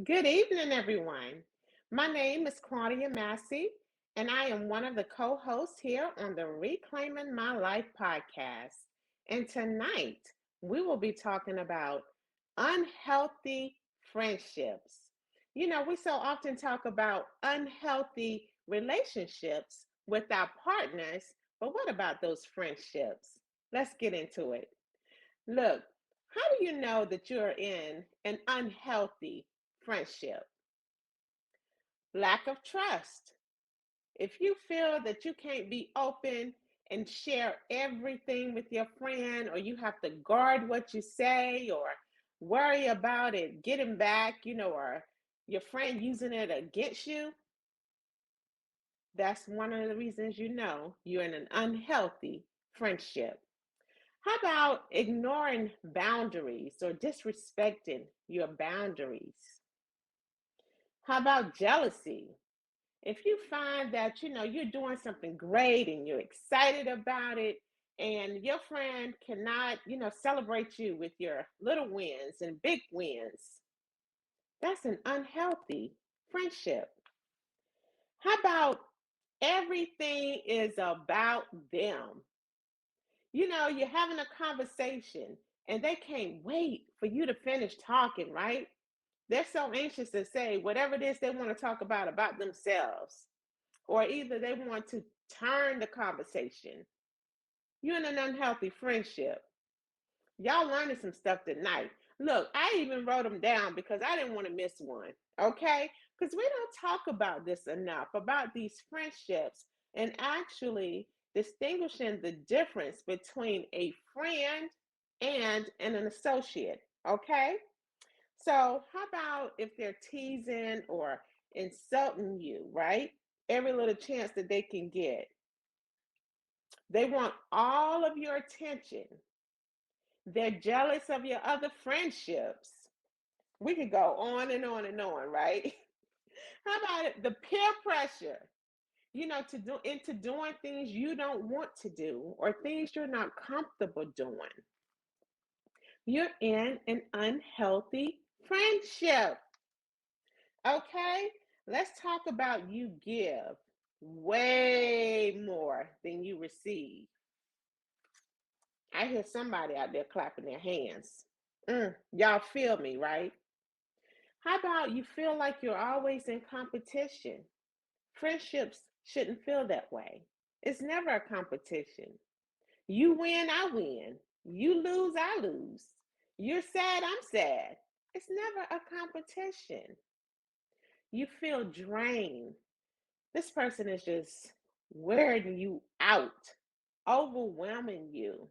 Good evening, everyone. My name is Claudia Massey, and I am one of the co hosts here on the Reclaiming My Life podcast. And tonight, we will be talking about unhealthy friendships. We so often talk about unhealthy relationships with our partners, but what about those friendships? Let's get into it. Look, how do you know that you're in an unhealthy friendship? Lack of trust. If you feel that you can't be open and share everything with your friend, or you have to guard what you say, or worry about it getting back, or your friend using it against you, that's one of the reasons you know you're in an unhealthy friendship. How about ignoring boundaries or disrespecting your boundaries? How about jealousy? If you find that you're doing something great and you're excited about it, and your friend cannot celebrate you with your little wins and big wins, that's an unhealthy friendship. How about everything is about them? You're having a conversation and they can't wait for you to finish talking, right? They're so anxious to say whatever it is they want to talk about themselves, or either they want to turn the conversation. You're in an unhealthy friendship. Y'all learning some stuff tonight. Look, I even wrote them down because I didn't want to miss one. Okay? Because we don't talk about this enough, about these friendships, and actually distinguishing the difference between a friend and an associate. Okay? So, how about if they're teasing or insulting you, right? Every little chance that they can get. They want all of your attention. They're jealous of your other friendships. We could go on and on and on, right? How about it? The peer pressure, to do into doing things you don't want to do or things you're not comfortable doing. You're in an unhealthy friendship. Okay? Let's talk about you give way more than you receive. I hear somebody out there clapping their hands. Y'all feel me, right? How about you feel like you're always in competition? Friendships shouldn't feel that way. It's never a competition. You win, I win. You lose, I lose. You're sad, I'm sad. It's never a competition. You feel drained. This person is just wearing you out, overwhelming you.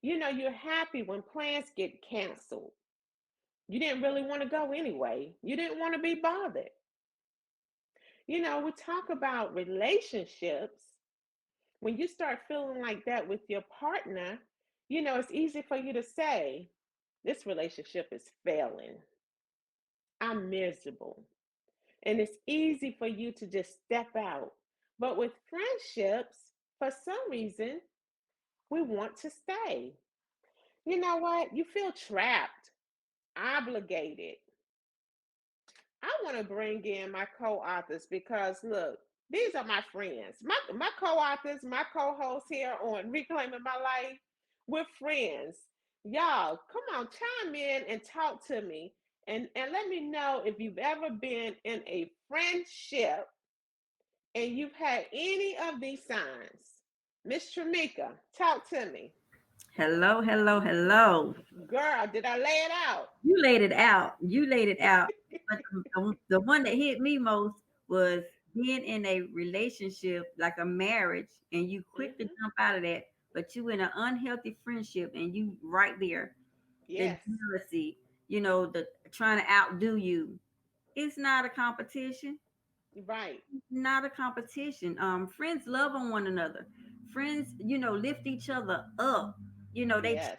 You're happy when plans get canceled. You didn't really want to go anyway. You didn't want to be bothered. We talk about relationships. When you start feeling like that with your partner, it's easy for you to say, this relationship is failing. I'm miserable. And it's easy for you to just step out. But with friendships, for some reason, we want to stay. You know what? You feel trapped, obligated. I want to bring in my co-authors because look, these are my friends. My co-authors, my co-hosts here on Reclaiming My Life. We're friends. Y'all, come on, chime in and talk to me. And let me know if you've ever been in a friendship and you've had any of these signs. Miss Tramika, talk to me. Hello, hello, hello. Girl, did I lay it out? You laid it out. You laid it out. But the one that hit me most was being in a relationship, like a marriage, and you quick to Hmm. jump out of that, but you in an unhealthy friendship, and you right there, the Yes, jealousy, the trying to outdo you. It's not a competition. right. Not a competition. Friends love on one another. Friends, lift each other up. They Yes,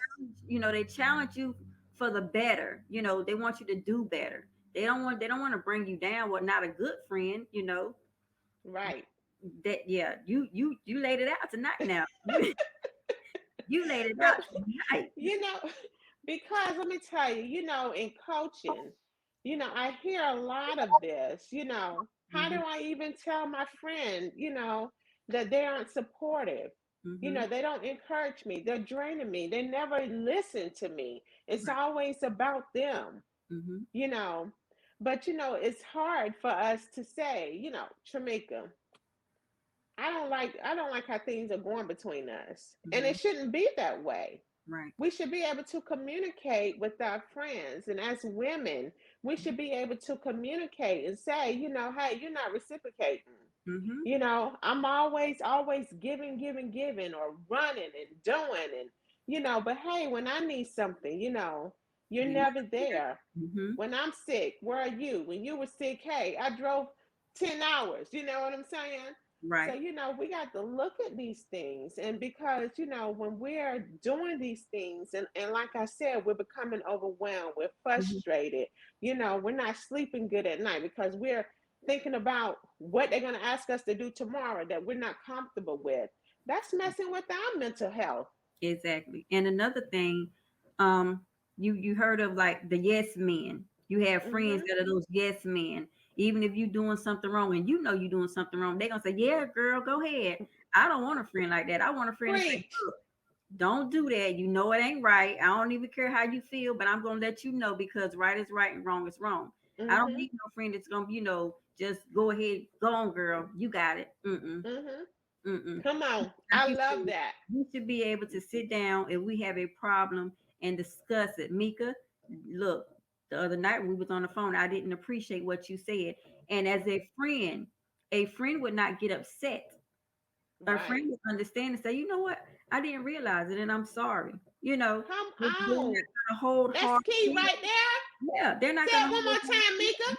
challenge you for the better. They want you to do better. They don't want to bring you down. What not a good friend, right. that yeah, you laid it out tonight now. You laid it But out tonight. you know, because let me tell you, in coaching, I hear a lot of this, how do Mhm. I even tell my friend, that they aren't supportive? Mhm. They don't encourage me. They're draining me. They never listen to me. It's Right. always about them, Mhm. you know. But it's hard for us to say, Tramika, I don't like how things are going between us. And it Mhm. shouldn't be that way. Right. We should be able to communicate with our friends. And as women, we should be able to communicate and say, hey, you're not reciprocating. Mhm. I'm always giving, giving, giving, or running and doing. And, but hey, when I need something, you're You never there. Mhm. When I'm sick, where are you? When you were sick, hey, I drove 10 hours. You know what I'm saying? So, Right. we got to look at these things. And because, when we're doing these things, and like I said, we're becoming overwhelmed, we're Mhm. frustrated, we're not sleeping good at night because we're thinking about what they're going to ask us to do tomorrow that we're not comfortable with. That's messing with our mental health. Exactly. And another thing, um, you heard of like the yes men. You have friends Mm-hmm. that are those yes men. Even if you're doing something wrong and you know you're doing something wrong, they're gonna say, "Yeah, girl, go ahead." I don't want a friend like that. I want a friend to say, Preach. "Look, don't do that. You know it ain't right. I don't even care how you feel, but I'm gonna let you know because right is right and wrong is wrong. I don't Mm-hmm. need no friend that's gonna, just go ahead, go on, girl. You got it. Mm-mm, Mm-hmm. mm-mm. Come on. Like I you love said, that. we should be able to sit down if we have a problem and discuss it. Mika, look, the other night when we was on the phone, I didn't appreciate what you said. And as a friend would not get upset. A Right. friend would understand and say, you know what, I didn't realize it and I'm sorry. Come They're not on. gonna hold That's hard key right feelings. there. Yeah, they're not Say gonna it one hold more hard time, Mika. feelings.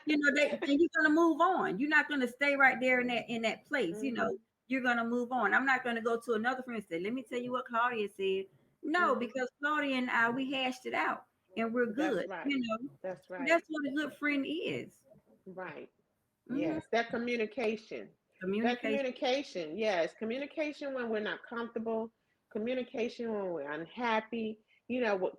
And you're gonna move on. You're not gonna stay right there in that place. Mm-hmm. You're gonna move on. I'm not gonna go to another friend and say, let me tell you what Claudia said. No, Mm-hmm. because Claudia and I, we hashed it out and we're That's good. right. That's right. That's what a good friend is. Right. Hmm. Yes, that communication. That Communication. communication, yes. Communication when we're not comfortable, communication when we're unhappy,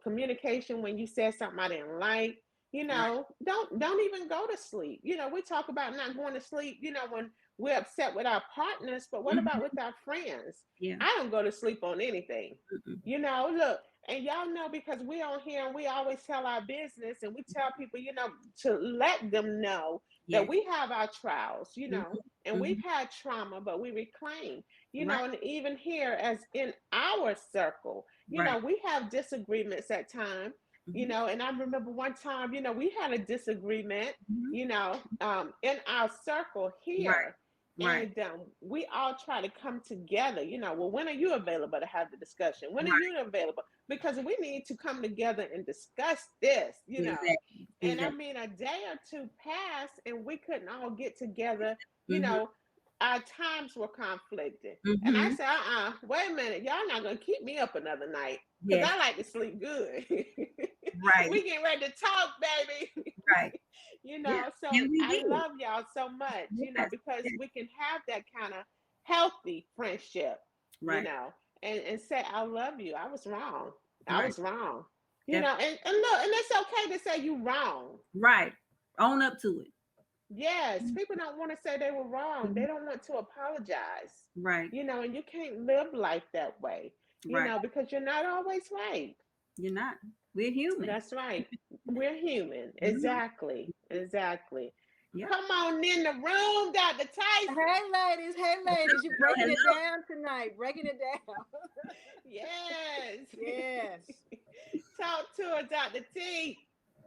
communication when you said something I didn't like. Right. Don't even go to sleep. We talk about not going to sleep, when we're upset with our partners, but what about Hmm. with our friends? Yeah. I don't go to sleep on anything. Mm-mm. Look, and y'all know because we on here and we always tell our business and we tell people, to let them know that Yes. we have our trials, Hmm. and we've Hmm. had trauma, but we reclaim, Right. and even here, as in our circle, Right. we have disagreements at times, Hmm. and I remember one time, we had a disagreement, Hmm. in our circle Right. here. Right. And we all try to come together, well, when are you available to have the discussion? When are Right. you available? Because we need to come together and discuss this. Exactly. And I Exactly. mean, a day or two passed and we couldn't all get together. You Hmm. know, our times were conflicted. And I Hmm. said, wait a minute, y'all not going to keep me up another night because Yes. I like to sleep good. Right. We getting ready to talk, baby. Right. Yeah. So And we I did. love y'all so much, Yes. because Yes. we can have that kind of healthy friendship, you Right. know, and say, I love you. I was wrong. I Right. was wrong. Def- And look, and it's okay to say you wrong. right. Own up to it. Yes, people don't want to say they were wrong. They Mhm. don't want to apologize. Right. And you can't live life that way, Right. because you're not always right. You're not. We're human. That's right. We're human. Hmm. Exactly. Exactly. Yep. Come on in the room, Dr. Tyson. Hey ladies, hey ladies, you Hello. breaking it Hello. down tonight, breaking it down. Yes. Yes. Talk to her, Dr. T.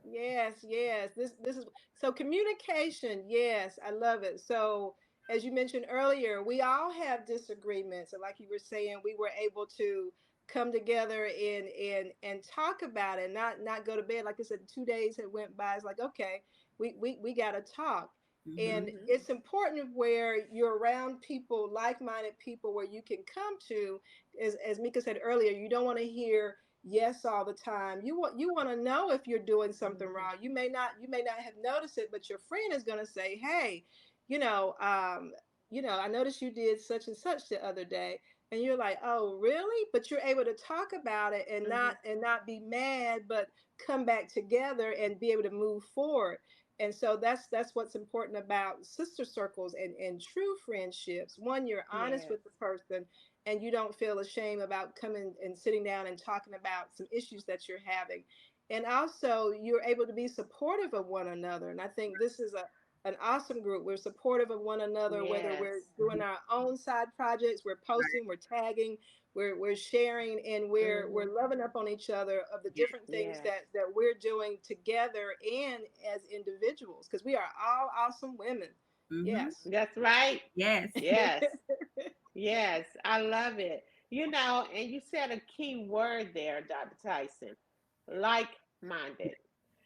Yes. This is so communication. Yes, I love it. So as you mentioned earlier, we all have disagreements, and like you were saying, we were able to come together and talk about it, not go to bed. Like I said, 2 days had went by. It's like, okay, we got to talk. And Hmm. Mm-hmm. it's important where you're around people, like-minded people, where you can come to, as Mika said earlier, you don't want to hear yes all the time. You want to know if you're doing something Mm-hmm. wrong. You may not have noticed it, but your friend is going to say, hey, you know um I noticed you did such and such the other day. And you're like, oh, really? But you're able to talk about it and Hmm. not be mad, but come back together and be able to move forward. And so that's what's important about sister circles and true friendships. One, you're honest Yes. with the person and you don't feel ashamed about coming and sitting down and talking about some issues that you're having. And also you're able to be supportive of one another. And I think this is an awesome group. We're supportive of one another, whether we're Yes. doing our own side projects, we're posting, we're tagging, we're sharing, and we're Hmm. loving up on each other of the Yeah. different things Yes. that we're doing together and as individuals, because we are all awesome women. Mm-hmm. Yes. That's right. Yes. Yes. Yes. I love it. And you said a key word there, Dr. Tyson, like minded.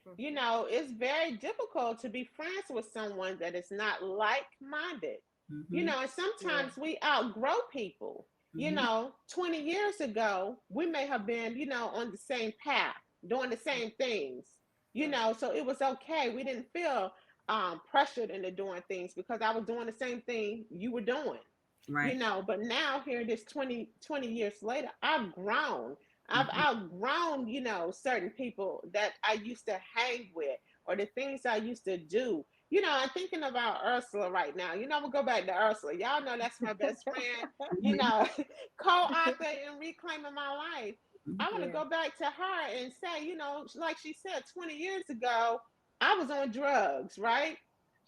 Mhm. It's very difficult to be friends with someone that is not like minded. Mm-hmm. And Yeah. sometimes we outgrow people. Mm-hmm. 20 years ago, we may have been, on the same path, doing the same things, Right. so it was okay. We didn't feel pressured into doing things because I was doing the same thing you were doing. Right. But now here it is 20 years later, I've grown. I've Mm-hmm. outgrown, certain people that I used to hang with or the things I used to do. I'm thinking about Ursula right now. I'm gonna go back to Ursula. Y'all know that's my best friend, you Mm-hmm. know, co-author in Reclaiming My Life. I want to Yeah. go back to her and say, like she said, 20 years ago, I was on drugs, right?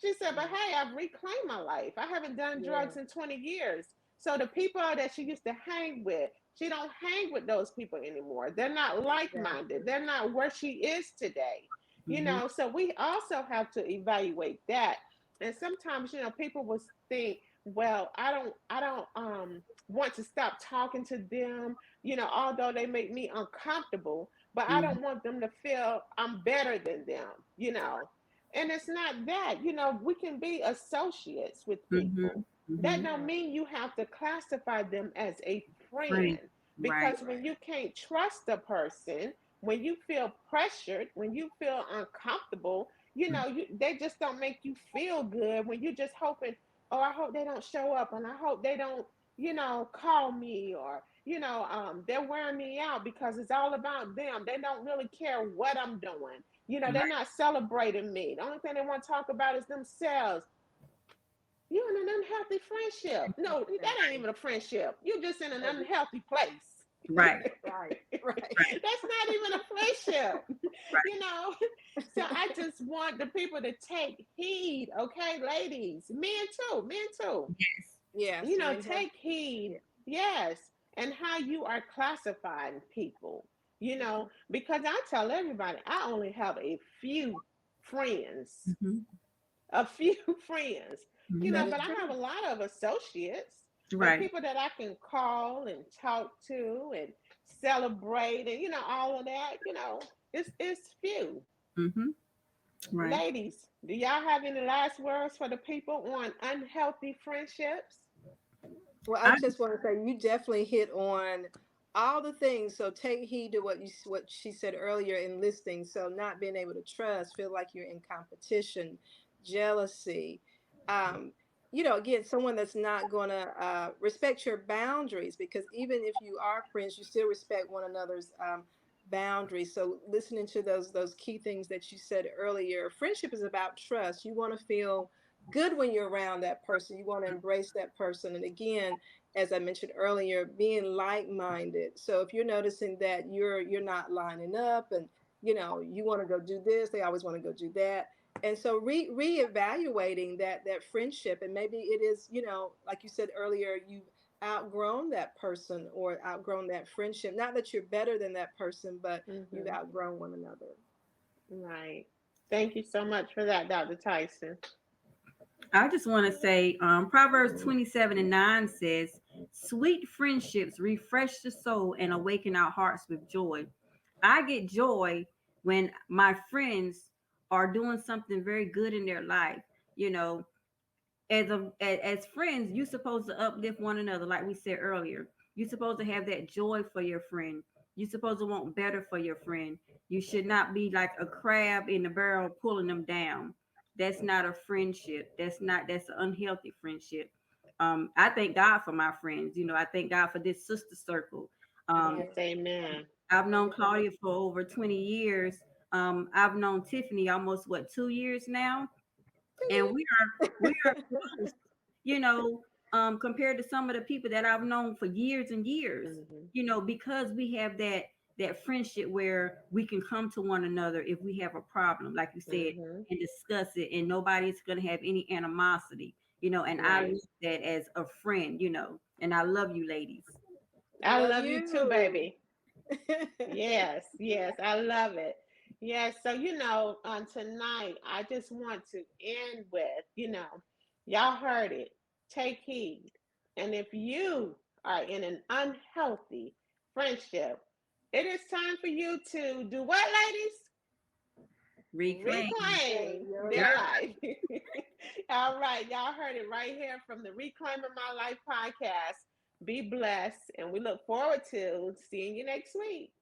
She said, but Right. hey, I've reclaimed my life. I haven't done Yeah. drugs in 20 years. So the people that she used to hang with, she don't hang with those people anymore. They're not like-minded. Exactly. They're not where she is today. Mm-hmm. So we also have to evaluate that. And sometimes, people will think, well, I don't want to stop talking to them, although they make me uncomfortable, but I Mm-hmm. don't want them to feel I'm better than them. And it's not that, we can be associates with Mm-hmm. people. That Mm-hmm. don't Right. mean you have to classify them as a Friend. friend. Right. Because Right. when you can't trust a person, when you feel pressured, when you feel uncomfortable, they just don't make you feel good when you're just hoping, oh, I hope they don't show up and I hope they don't, call me or, they're wearing me out because it's all about them. They don't really care what I'm doing. They're Right. not celebrating me. The only thing they want to talk about is themselves. You're in an unhealthy friendship. No, that ain't Exactly. even a friendship. You're just in an Oh, unhealthy place. Right. right. Right. Right. That's not even a friendship. Right. you know. So I just want the people to take heed, okay, ladies, men too, men too. Yes. Yes. Men have. Take heed, Yeah. yes, and how you are classifying people. Because I tell everybody I only have a few friends, Mm-hmm. a few friends, Mm-hmm. That is but I have a true. lot of associates and Right. people that I can call and talk to and celebrate and all of that. It's few. Mm-hmm. Right. Ladies, do y'all have any last words for the people on unhealthy friendships? Well, I I just want to say you definitely hit on all the things. So take heed to what she said earlier in listing. So not being able to trust, feel like you're in competition, jealousy. Um, again, someone that's not going to respect your boundaries, because even if you are friends, you still respect one another's boundaries. So listening to those key things that you said earlier, friendship is about trust. You want to feel good when you're around that person. You want to embrace that person. And again, as I mentioned earlier, being like-minded. So if you're noticing that you're not lining up and you want to go do this, they always want to go do that. And so reevaluating that friendship, and maybe it is, like you said earlier, you've outgrown that person or outgrown that friendship. Not that you're better than that person, but you've Mm-hmm. outgrown one another. Right. Thank you so much for that, Dr. Tyson. I just want to say, Proverbs 27:9 says, "Sweet friendships refresh the soul and awaken our hearts with joy." I get joy when my friends are doing something very good in their life. You know, as friends, you're supposed to uplift one another, like we said earlier. You're supposed to have that joy for your friend. You're supposed to want better for your friend. You should not be like a crab in the barrel pulling them down. That's not a friendship. That's an unhealthy friendship. I thank God for my friends. I thank God for this sister circle. Um, Yes, amen. I've known Amen. Claudia for over 20 years. I've known Tiffany almost 2 years now, and we are close, you know, compared to some of the people that I've known for years and years, Mm-hmm. because we have that friendship where we can come to one another if we have a problem, like you said, Mm-hmm. and discuss it, and nobody's gonna have any animosity, and I Right. look at that as a friend, and I love you ladies. I Love love you too, you. baby. Yes, yes, I love it. Yes, so on tonight, I just want to end with, y'all heard it. Take heed. And if you are in an unhealthy friendship, it is time for you to do what, ladies? Reclaim. Reclaim Your Yep. their life. life. All right, y'all heard it right here from the Reclaiming My Life podcast. Be blessed, and we look forward to seeing you next week.